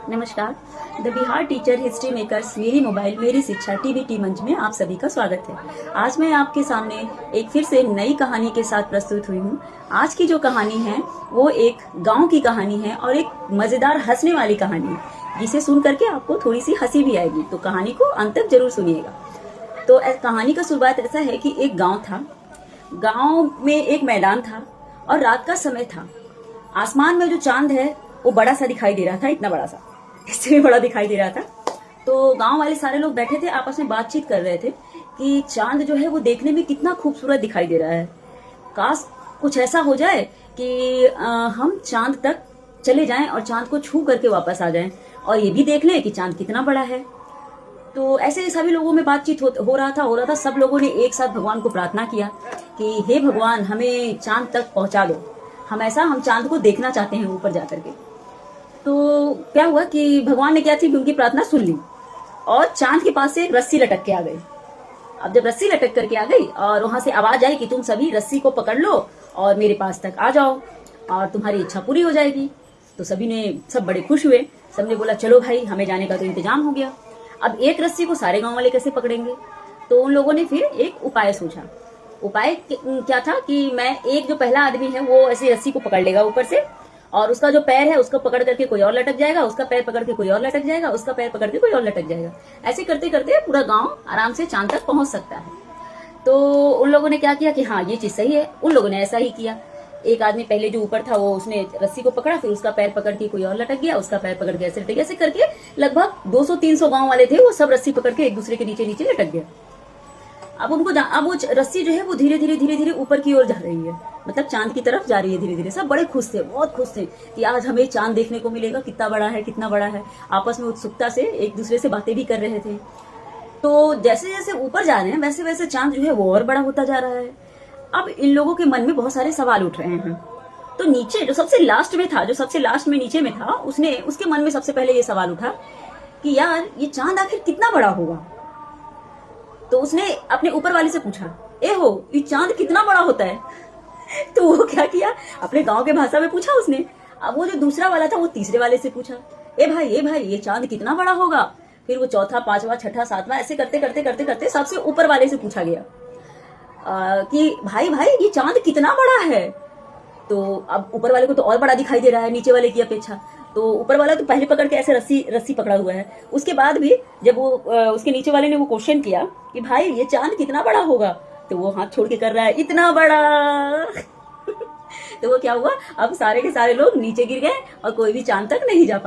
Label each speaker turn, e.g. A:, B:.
A: नमस्कार। The Bihar teacher history makers मेरी mobile मेरी शिक्षा टीवीटी मंच में आप सभी का स्वागत है। आज मैं आपके सामने एक फिर से नई कहानी के साथ प्रस्तुत हुई हूँ। आज की जो कहानी है वो एक गांव की कहानी है और एक मजेदार हंसने वाली कहानी है, जिसे सुन करके आपको थोड़ी सी हंसी भी आएगी। तो कहानी को अंत तक जरूर सुनिएगा। तो कहानी का शुरुआत ऐसा है कि एक गाँव था। गाँव में एक मैदान था और रात का समय था। आसमान में जो चांद है वो बड़ा सा दिखाई दे रहा था, इतना बड़ा सा, इससे भी बड़ा दिखाई दे रहा था। तो गांव वाले सारे लोग बैठे थे, आपस में बातचीत कर रहे थे कि चांद जो है वो देखने में कितना खूबसूरत दिखाई दे रहा है। काश कुछ ऐसा हो जाए कि हम चांद तक चले जाएं और चांद को छू करके वापस आ जाएं और ये भी देख लें कि चांद कितना बड़ा है। तो ऐसे सभी लोगों में बातचीत हो रहा था। सब लोगों ने एक साथ भगवान को प्रार्थना किया कि हे भगवान, हमें चांद तक पहुंचा दो, हम चांद को देखना चाहते हैं ऊपर जाकर के। तो क्या हुआ कि भगवान ने क्या थी, उनकी प्रार्थना सुन ली और चांद के पास से एक रस्सी लटक के आ गई। अब जब रस्सी लटक करके आ गई और वहां से आवाज आई कि तुम सभी रस्सी को पकड़ लो और मेरे पास तक आ जाओ और तुम्हारी इच्छा पूरी हो जाएगी। तो सब बड़े खुश हुए। सबने बोला चलो भाई, हमें जाने का तो इंतजाम हो गया। अब एक रस्सी को सारे गांव वाले कैसे पकड़ेंगे? तो उन लोगों ने फिर एक उपाय सोचा। उपाय क्या था कि मैं एक जो पहला आदमी है वो ऐसी रस्सी को पकड़ लेगा ऊपर से और उसका जो पैर है उसको पकड़ करके कोई और लटक जाएगा, उसका पैर पकड़ के कोई और लटक जाएगा, उसका पैर पकड़ के कोई और लटक जाएगा। ऐसे करते करते पूरा गांव आराम से चांद तक पहुंच सकता है। तो उन लोगों ने क्या किया कि हाँ ये चीज सही है। उन लोगों ने ऐसा ही किया। एक आदमी पहले जो ऊपर था वो उसने रस्सी को पकड़ा, फिर उसका पैर पकड़ के कोई और लटक गया, उसका पैर पकड़ के ऐसे लटक गया। ऐसे करके लगभग 200-300 गांव वाले थे, वो सब रस्सी पकड़ के एक दूसरे के नीचे नीचे लटक गया। अब वो रस्सी जो है वो धीरे धीरे ऊपर की ओर जा रही है, मतलब चांद की तरफ जा रही है धीरे धीरे। सब बड़े खुश थे, बहुत खुश थे कि आज हमें चांद देखने को मिलेगा, कितना बड़ा है कितना बड़ा है। आपस में उत्सुकता से एक दूसरे से बातें भी कर रहे थे। तो जैसे जैसे ऊपर जा रहे हैं वैसे वैसे चांद जो है वो और बड़ा होता जा रहा है। अब इन लोगों के मन में बहुत सारे सवाल उठ रहे हैं। तो नीचे जो सबसे लास्ट में नीचे में था, उसके मन में सबसे पहले ये सवाल उठा कि यार ये चांद आखिर कितना बड़ा होगा। तो उसने अपने ऊपर वाले से पूछा, ए हो, ये चांद कितना बड़ा होता है? तो वो क्या किया, अपने गांव के भाषा में पूछा उसने। अब वो जो दूसरा वाला था वो तीसरे वाले से पूछा, ए भाई ये चांद कितना बड़ा होगा? फिर वो चौथा, पांचवा, छठा, सातवां, ऐसे करते सबसे ऊपर वाले से पूछा गया कि भाई ये चांद कितना बड़ा है? तो अब ऊपर वाले को तो और बड़ा दिखाई दे रहा है नीचे वाले की अपेक्षा। तो ऊपर वाला तो पहले पकड़ के ऐसे रस्सी पकड़ा हुआ है। उसके बाद भी जब वो उसके नीचे वाले ने वो क्वेश्चन किया कि भाई ये चांद कितना बड़ा होगा, तो वो हाथ छोड़ के कर रहा है इतना बड़ा। तो वो क्या हुआ, अब सारे के सारे लोग नीचे गिर गए और कोई भी चांद तक नहीं जा पाया।